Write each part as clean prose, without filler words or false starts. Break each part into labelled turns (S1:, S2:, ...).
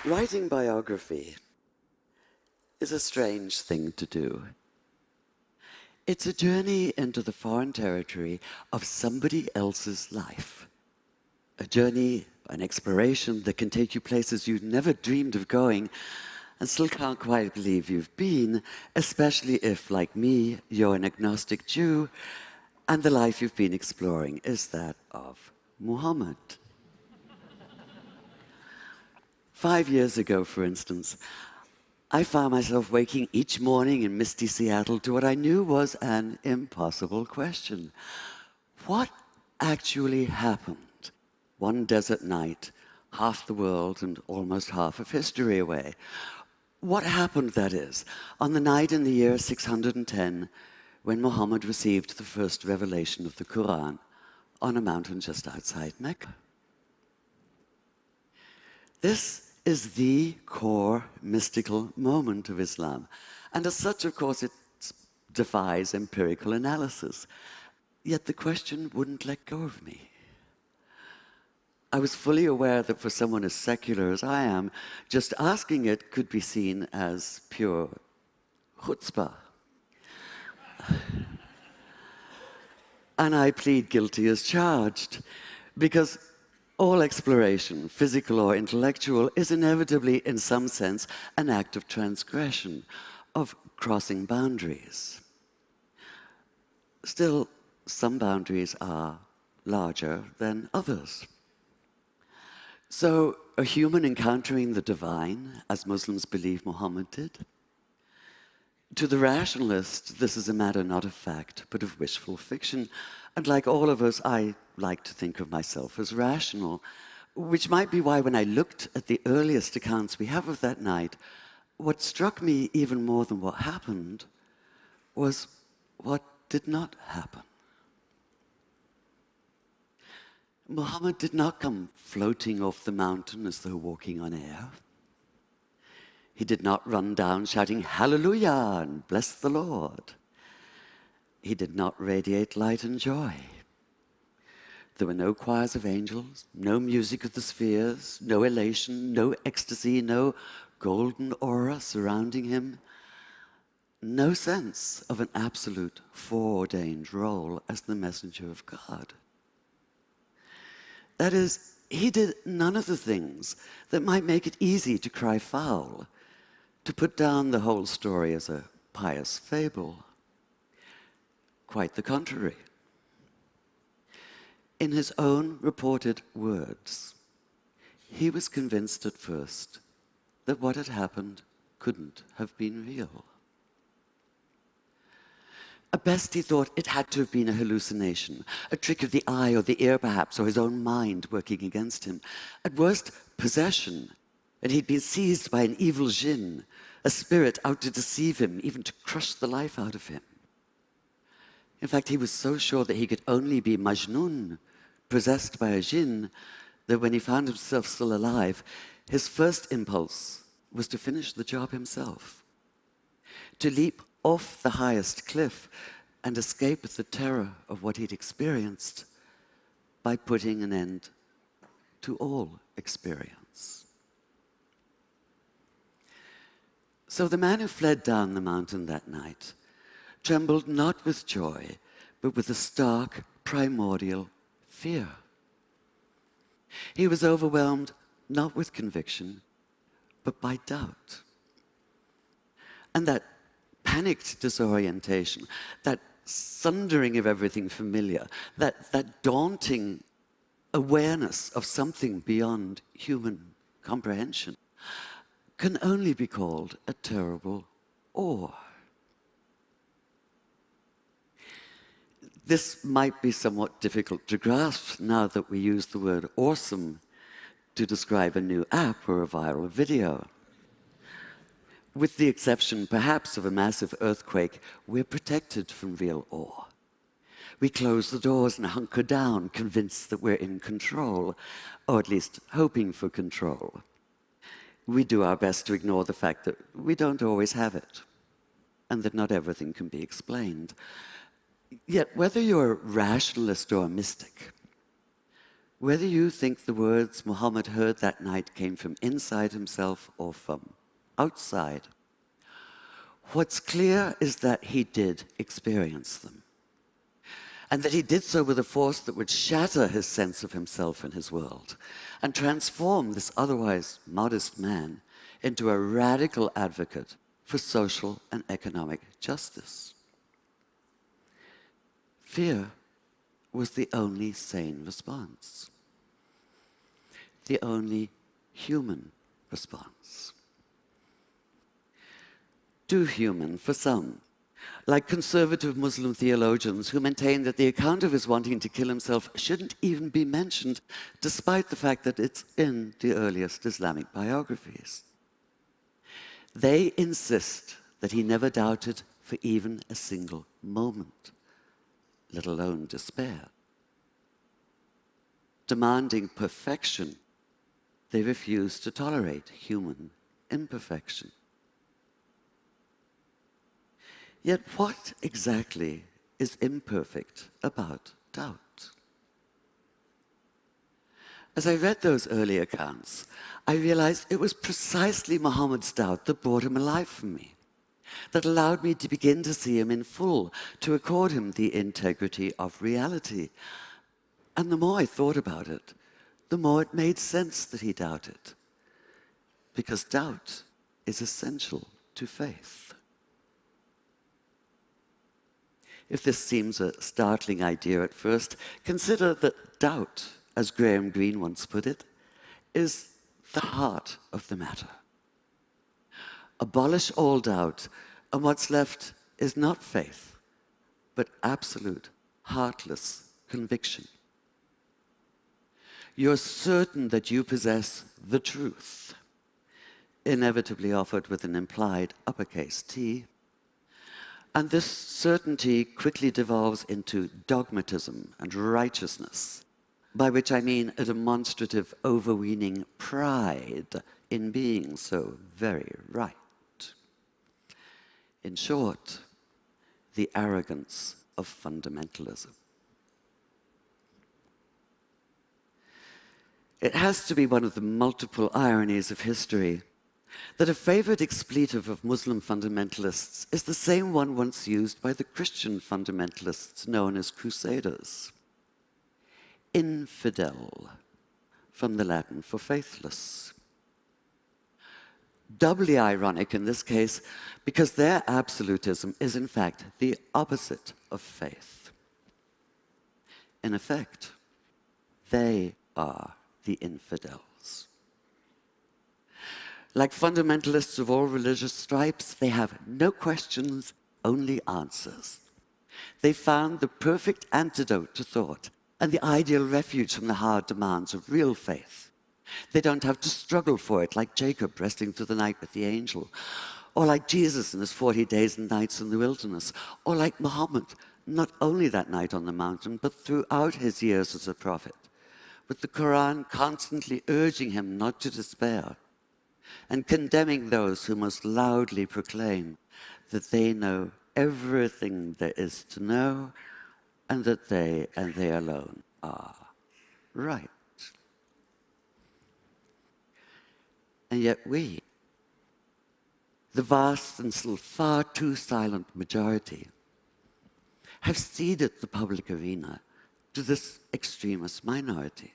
S1: Writing biography is a strange thing to do. It's a journey into the foreign territory of somebody else's life. A journey, an exploration that can take you places you'd never dreamed of going and still can't quite believe you've been, especially if, like me, you're an agnostic Jew and the life you've been exploring is that of Muhammad. 5 years ago, for instance, I found myself waking each morning in misty Seattle to what I knew was an impossible question. What actually happened one desert night, half the world and almost half of history away? What happened, that is, on the night in the year 610 when Muhammad received the first revelation of the Quran on a mountain just outside Mecca? This is the core mystical moment of Islam. And as such, of course, it defies empirical analysis. Yet the question wouldn't let go of me. I was fully aware that for someone as secular as I am, just asking it could be seen as pure chutzpah. And I plead guilty as charged, because all exploration, physical or intellectual, is inevitably, in some sense, an act of transgression, of crossing boundaries. Still, some boundaries are larger than others. So, a human encountering the divine, as Muslims believe Muhammad did? To the rationalist, this is a matter not of fact, but of wishful fiction. And like all of us, I like to think of myself as rational, which might be why when I looked at the earliest accounts we have of that night, what struck me even more than what happened was what did not happen. Muhammad did not come floating off the mountain as though walking on air. He did not run down shouting, "Hallelujah," and "Bless the Lord." He did not radiate light and joy. There were no choirs of angels, no music of the spheres, no elation, no ecstasy, no golden aura surrounding him, no sense of an absolute foreordained role as the messenger of God. That is, he did none of the things that might make it easy to cry foul, to put down the whole story as a pious fable. Quite the contrary. In his own reported words, he was convinced at first that what had happened couldn't have been real. At best, he thought it had to have been a hallucination, a trick of the eye or the ear perhaps, or his own mind working against him. At worst, possession, and he'd been seized by an evil jinn, a spirit out to deceive him, even to crush the life out of him. In fact, he was so sure that he could only be Majnun, possessed by a jinn, that when he found himself still alive, his first impulse was to finish the job himself, to leap off the highest cliff and escape the terror of what he'd experienced by putting an end to all experience. So the man who fled down the mountain that night trembled not with joy, but with a stark, primordial fear. He was overwhelmed not with conviction, but by doubt. And that panicked disorientation, that sundering of everything familiar, that daunting awareness of something beyond human comprehension, can only be called a terrible awe. This might be somewhat difficult to grasp now that we use the word awesome to describe a new app or a viral video. With the exception, perhaps, of a massive earthquake, we're protected from real awe. We close the doors and hunker down, convinced that we're in control, or at least hoping for control. We do our best to ignore the fact that we don't always have it, and that not everything can be explained. Yet, whether you're a rationalist or a mystic, whether you think the words Muhammad heard that night came from inside himself or from outside, what's clear is that he did experience them, and that he did so with a force that would shatter his sense of himself and his world, and transform this otherwise modest man into a radical advocate for social and economic justice. Fear was the only sane response, the only human response. Too human for some, like conservative Muslim theologians who maintain that the account of his wanting to kill himself shouldn't even be mentioned, despite the fact that it's in the earliest Islamic biographies. They insist that he never doubted for even a single moment, let alone despair. Demanding perfection, they refuse to tolerate human imperfection. Yet what exactly is imperfect about doubt? As I read those early accounts, I realized it was precisely Muhammad's doubt that brought him alive for me, that allowed me to begin to see him in full, to accord him the integrity of reality. And the more I thought about it, the more it made sense that he doubted, because doubt is essential to faith. If this seems a startling idea at first, consider that doubt, as Graham Greene once put it, is the heart of the matter. Abolish all doubt, and what's left is not faith, but absolute, heartless conviction. You're certain that you possess the truth, inevitably offered with an implied uppercase T, and this certainty quickly devolves into dogmatism and righteousness, by which I mean a demonstrative, overweening pride in being so very right. In short, the arrogance of fundamentalism. It has to be one of the multiple ironies of history that a favorite expletive of Muslim fundamentalists is the same one once used by the Christian fundamentalists known as crusaders. Infidel, from the Latin for faithless. Doubly ironic in this case because their absolutism is in fact the opposite of faith. In effect, they are the infidels. Like fundamentalists of all religious stripes, they have no questions, only answers. They found the perfect antidote to thought and the ideal refuge from the hard demands of real faith. They don't have to struggle for it like Jacob wrestling through the night with the angel, or like Jesus in his 40 days and nights in the wilderness, or like Muhammad, not only that night on the mountain, but throughout his years as a prophet, with the Quran constantly urging him not to despair, and condemning those who most loudly proclaim that they know everything there is to know, and that they and they alone are right. And yet we, the vast and still far too silent majority, have ceded the public arena to this extremist minority.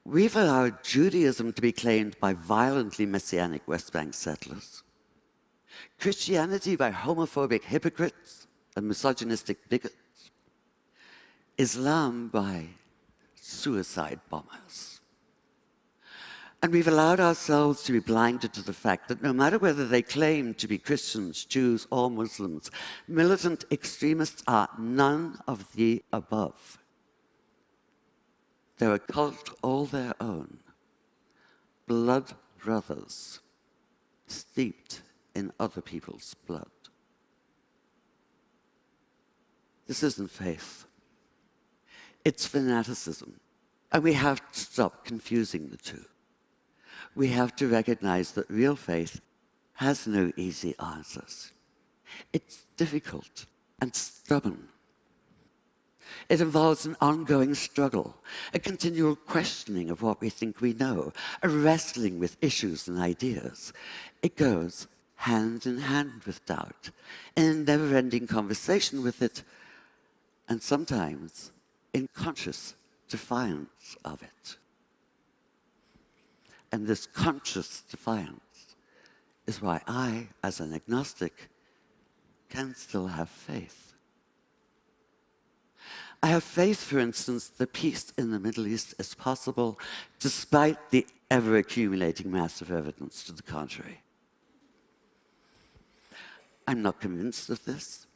S1: We've allowed Judaism to be claimed by violently messianic West Bank settlers, Christianity by homophobic hypocrites and misogynistic bigots, Islam by suicide bombers. And we've allowed ourselves to be blinded to the fact that no matter whether they claim to be Christians, Jews, or Muslims, militant extremists are none of the above. They're a cult all their own, blood brothers, steeped in other people's blood. This isn't faith. It's fanaticism. And we have to stop confusing the two. We have to recognize that real faith has no easy answers. It's difficult and stubborn. It involves an ongoing struggle, a continual questioning of what we think we know, a wrestling with issues and ideas. It goes hand in hand with doubt, in a never-ending conversation with it, and sometimes in conscious defiance of it. And this conscious defiance is why I, as an agnostic, can still have faith. I have faith, for instance, that peace in the Middle East is possible despite the ever-accumulating mass of evidence to the contrary. I'm not convinced of this.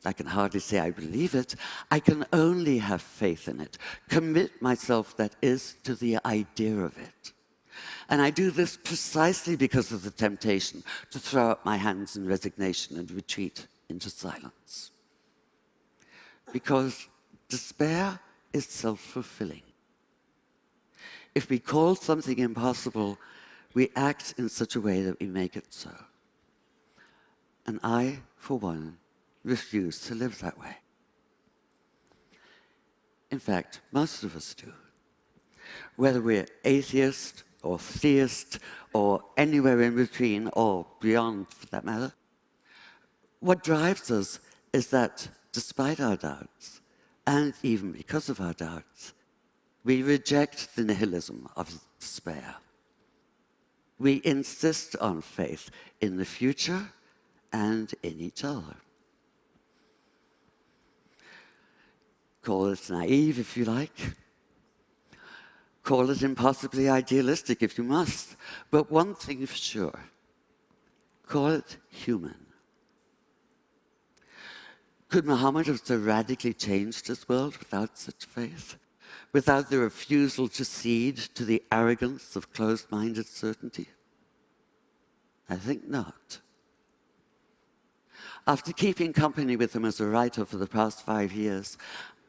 S1: I can hardly say I believe it. I can only have faith in it, commit myself, that is, to the idea of it. And I do this precisely because of the temptation to throw up my hands in resignation and retreat into silence. Because despair is self-fulfilling. If we call something impossible, we act in such a way that we make it so. And I, for one, refuse to live that way. In fact, most of us do. Whether we're atheist or theist or anywhere in between or beyond, for that matter, what drives us is that despite our doubts, and even because of our doubts, we reject the nihilism of despair. We insist on faith in the future and in each other. Call it naive if you like. Call it impossibly idealistic if you must. But one thing for sure, call it human. Could Muhammad have so radically changed his world without such faith? Without the refusal to cede to the arrogance of closed-minded certainty? I think not. After keeping company with him as a writer for the past 5 years,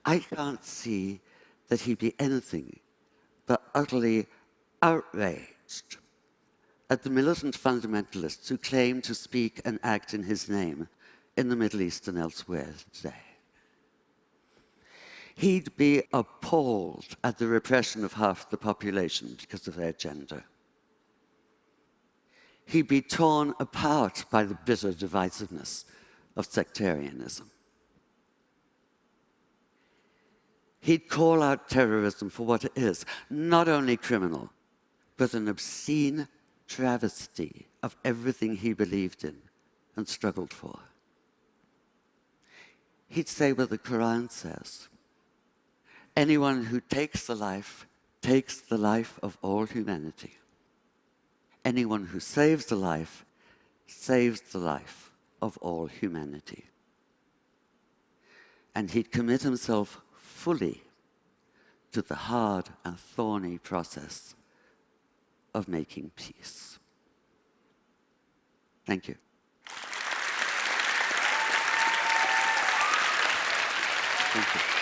S1: I can't see that he'd be anything but utterly outraged at the militant fundamentalists who claim to speak and act in his name in the Middle East and elsewhere today. He'd be appalled at the repression of half the population because of their gender. He'd be torn apart by the bitter divisiveness of sectarianism. He'd call out terrorism for what it is, not only criminal, but an obscene travesty of everything he believed in and struggled for. He'd say what the Quran says: anyone who takes the life of all humanity. Anyone who saves the life of all humanity. And he'd commit himself fully to the hard and thorny process of making peace. Thank you. Thank you.